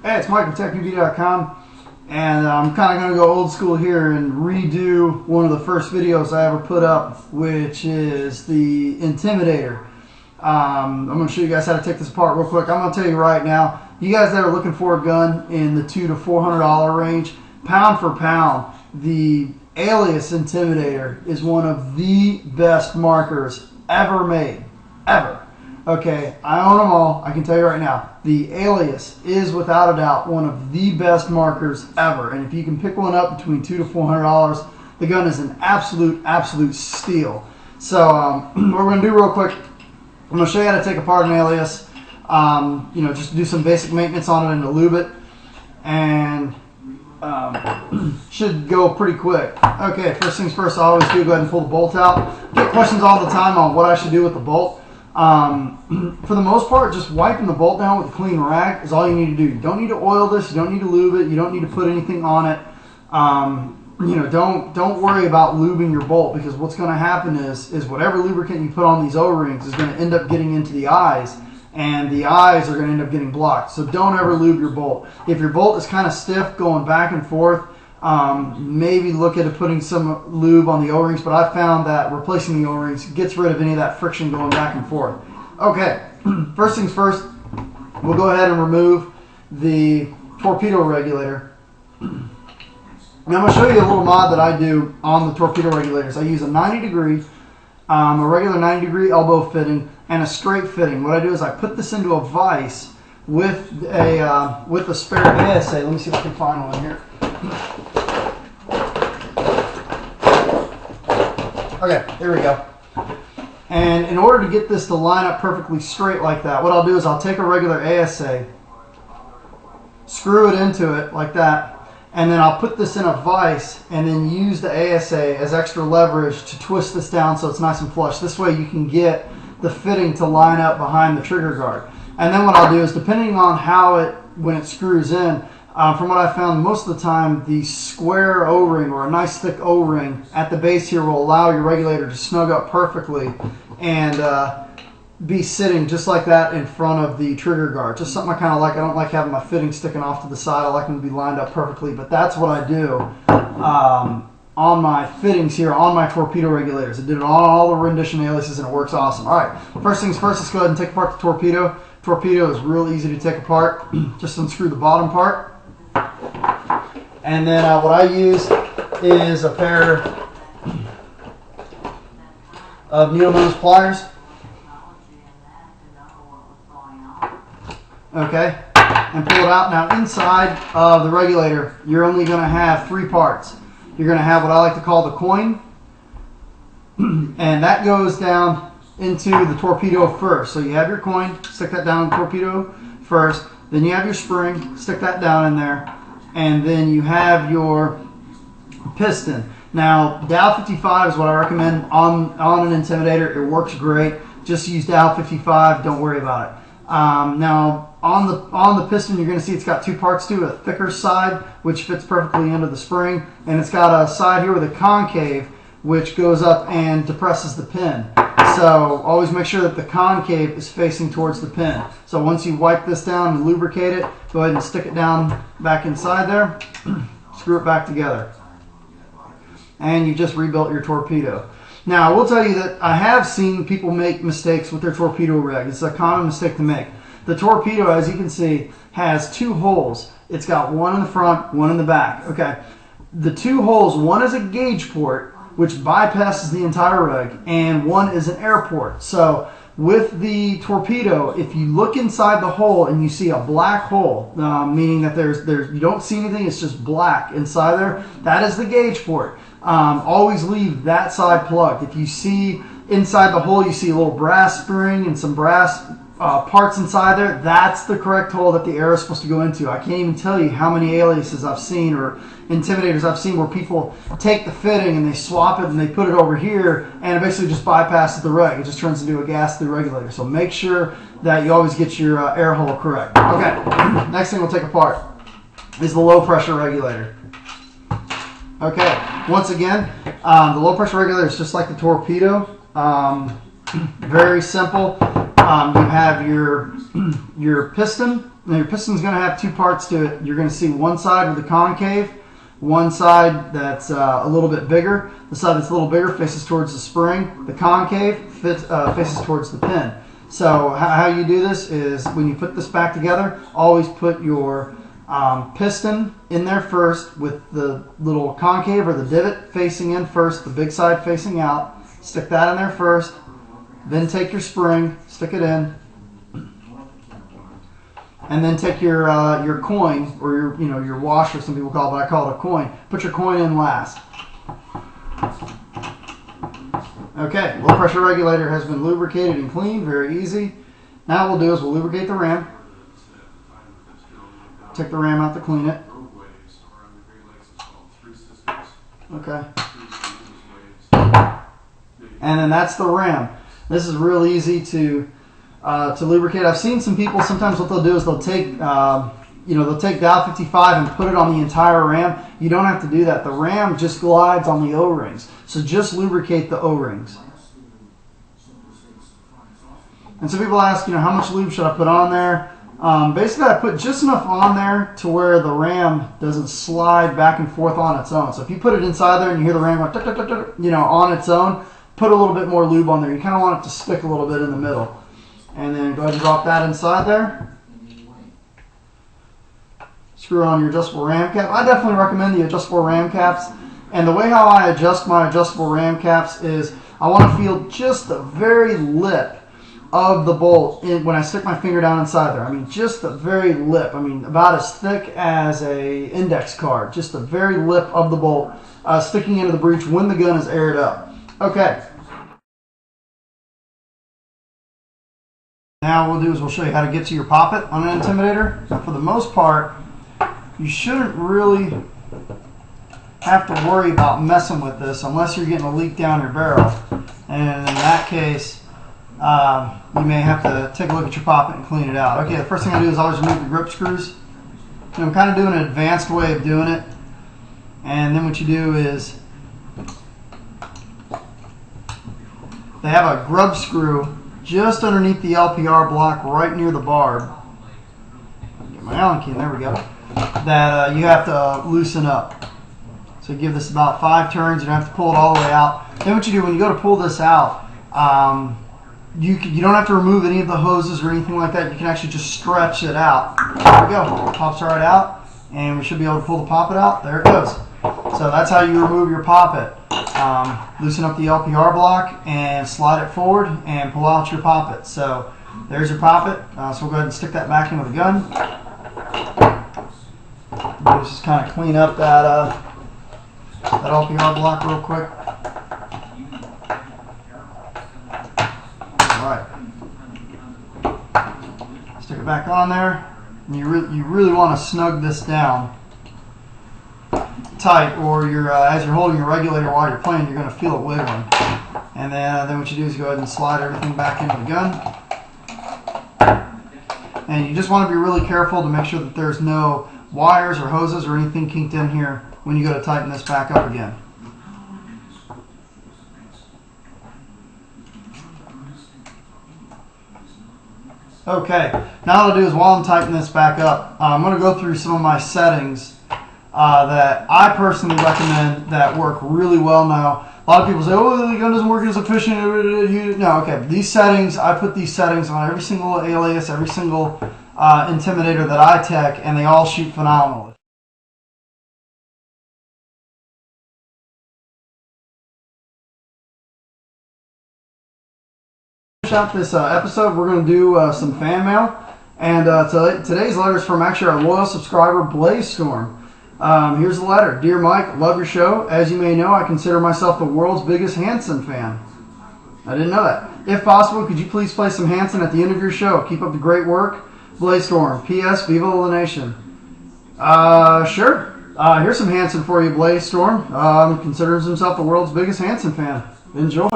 Hey, it's Mike from TechUV.com, and I'm kind of going to go old school here and redo one of the first videos I ever put up, which is the Intimidator. I'm going to show you guys how to take this apart real quick. I'm going to tell you right now, you guys that are looking for a gun in the $200 to $400 range, pound for pound, the Alias Intimidator is one of the best markers ever made, ever. Okay, I own them all. I can tell you right now, the Alias is without a doubt one of the best markers ever. And if you can pick one up between $200 to $400, the gun is an absolute steal. So what we're going to do real quick, I'm going to show you how to take apart an Alias. Just do some basic maintenance on it and to lube it, and should go pretty quick. Okay, first things first, I always do go ahead and pull the bolt out. Get questions all the time on what I should do with the bolt. For the most part, just wiping the bolt down with a clean rag is all you need to do. You don't need to oil this, you don't need to lube it, you don't need to put anything on it. Don't worry about lubing your bolt, because what's going to happen is whatever lubricant you put on these O-rings is going to end up getting into the eyes, and the eyes are going to end up getting blocked. So don't ever lube your bolt. If your bolt is kind of stiff going back and forth, maybe look at putting some lube on the O-rings, but I found that replacing the O-rings gets rid of any of that friction going back and forth. Okay, first things first, we'll go ahead and remove the torpedo regulator. And I'm going to show you a little mod that I do on the torpedo regulators. I use a 90-degree, a regular 90-degree elbow fitting, and a straight fitting. What I do is I put this into a vise with a spare ASA. Let me see if I can find one here. Okay, there we go. And in order to get this to line up perfectly straight like that, what I'll do is I'll take a regular ASA, screw it into it like that, and then I'll put this in a vise and then use the ASA as extra leverage to twist this down so it's nice and flush. This way you can get the fitting to line up behind the trigger guard. And then what I'll do is, depending on when it screws in, from what I found, most of the time the square O-ring or a nice thick O-ring at the base here will allow your regulator to snug up perfectly and be sitting just like that in front of the trigger guard. Just something I kind of like. I don't like having my fittings sticking off to the side. I like them to be lined up perfectly, but that's what I do on my fittings here on my torpedo regulators. I did it on all the Rendition aliases and it works awesome. All right, first things first, let's go ahead and take apart the torpedo. Torpedo is real easy to take apart. Just unscrew the bottom part. And then what I use is a pair of needle nose pliers. Okay, and pull it out. Now inside of the regulator, you're only going to have three parts. You're going to have what I like to call the coin, and that goes down into the torpedo first. So you have your coin, stick that down in the torpedo first. Then you have your spring, stick that down in there. And then you have your piston. Now, Dow 55 is what I recommend on an Intimidator. It works great. Just use Dow 55. Don't worry about it. Now, on the piston, you're going to see it's got two parts to it. A thicker side, which fits perfectly into the spring, and it's got a side here with a concave, which goes up and depresses the pin. So always make sure that the concave is facing towards the pin. So once you wipe this down and lubricate it, go ahead and stick it down back inside there, screw it back together. And you just rebuilt your torpedo. Now I will tell you that I have seen people make mistakes with their torpedo rig. It's a common mistake to make. The torpedo, as you can see, has two holes. It's got one in the front, one in the back. Okay, the two holes, one is a gauge port, which bypasses the entire rig, and one is an air port. So with the torpedo, if you look inside the hole and you see a black hole, meaning that you don't see anything, it's just black inside there, that is the gauge port. Always leave that side plugged. If you see inside the hole, you see a little brass spring and some brass parts inside there, that's the correct hole that the air is supposed to go into. I can't even tell you how many aliases I've seen or Intimidators I've seen where people take the fitting and they swap it and they put it over here and it basically just bypasses the reg. It just turns into a gas through regulator. So make sure that you always get your air hole correct. Okay, next thing we'll take apart is the low pressure regulator. Okay, once again, the low pressure regulator is just like the torpedo. Very simple. You have your piston Now your piston's going to have two parts to it. You're going to see one side with the concave, one side that's a little bit bigger. The side that's a little bigger faces towards the spring. The concave faces towards the pin. So how you do this is when you put this back together, always put your piston in there first with the little concave or the divot facing in first, the big side facing out. Stick that in there first. Then take your spring, stick it in, and then take your coin, or your washer, some people call it, but I call it a coin. Put your coin in last. Okay, low pressure regulator has been lubricated and cleaned, very easy. Now what we'll do is we'll lubricate the ram. Take the ram out to clean it. Okay. And then that's the ram. This is real easy to lubricate. I've seen some people, sometimes what they'll do is they'll take they'll take Dow 55 and put it on the entire ram. You don't have to do that. The ram just glides on the O-rings. So just lubricate the O-rings. And some people ask, how much lube should I put on there? Basically, I put just enough on there to where the ram doesn't slide back and forth on its own. So if you put it inside there and you hear the ram go, on its own, put a little bit more lube on there. You kind of want it to stick a little bit in the middle. And then go ahead and drop that inside there. Screw on your adjustable ram cap. I definitely recommend the adjustable ram caps. And the way how I adjust my adjustable ram caps is I want to feel just the very lip of the bolt when I stick my finger down inside there. I mean, just the very lip. I mean, about as thick as a index card. Just the very lip of the bolt sticking into the breech when the gun is aired up. Okay. Now what we'll do is we'll show you how to get to your poppet on an Intimidator. Now, for the most part, you shouldn't really have to worry about messing with this unless you're getting a leak down your barrel. And in that case, you may have to take a look at your poppet and clean it out. Okay, the first thing I do is always remove the grip screws. And I'm kind of doing an advanced way of doing it. And then what you do is they have a grub screw just underneath the LPR block right near the barb. Get my Allen key, there we go. That you have to loosen up. So you give this about 5 turns. You don't have to pull it all the way out. Then what you do when you go to pull this out, you don't have to remove any of the hoses or anything like that. You can actually just stretch it out. There we go. It pops right out, and we should be able to pull the poppet out. There it goes. So that's how you remove your poppet. Loosen up the LPR block and slide it forward and pull out your poppet. So there's your poppet. So we'll go ahead and stick that back into the gun. We'll just kind of clean up that LPR block real quick. Alright. Stick it back on there. And you really want to snug this down tight, or as you're holding your regulator while you're playing, you're going to feel it wiggling. And then what you do is go ahead and slide everything back into the gun. And you just want to be really careful to make sure that there's no wires or hoses or anything kinked in here when you go to tighten this back up again. Okay, now what I'll do is while I'm tightening this back up, I'm going to go through some of my settings that I personally recommend that work really well now. A lot of people say, oh, the gun doesn't work as efficient. No, okay, these settings, I put these settings on every single Alias, every single Intimidator that I tech, and they all shoot phenomenally. Finish out this episode, we're going to do some fan mail. And today's letter is from actually our loyal subscriber, Blaze Storm. Here's the letter. Dear Mike, love your show. As you may know, I consider myself the world's biggest Hanson fan. I didn't know that. If possible, could you please play some Hanson at the end of your show? Keep up the great work. Blaze Storm. P.S. Viva la Nation. Sure. Here's some Hanson for you, Blaze Storm. Considers himself the world's biggest Hanson fan. Enjoy.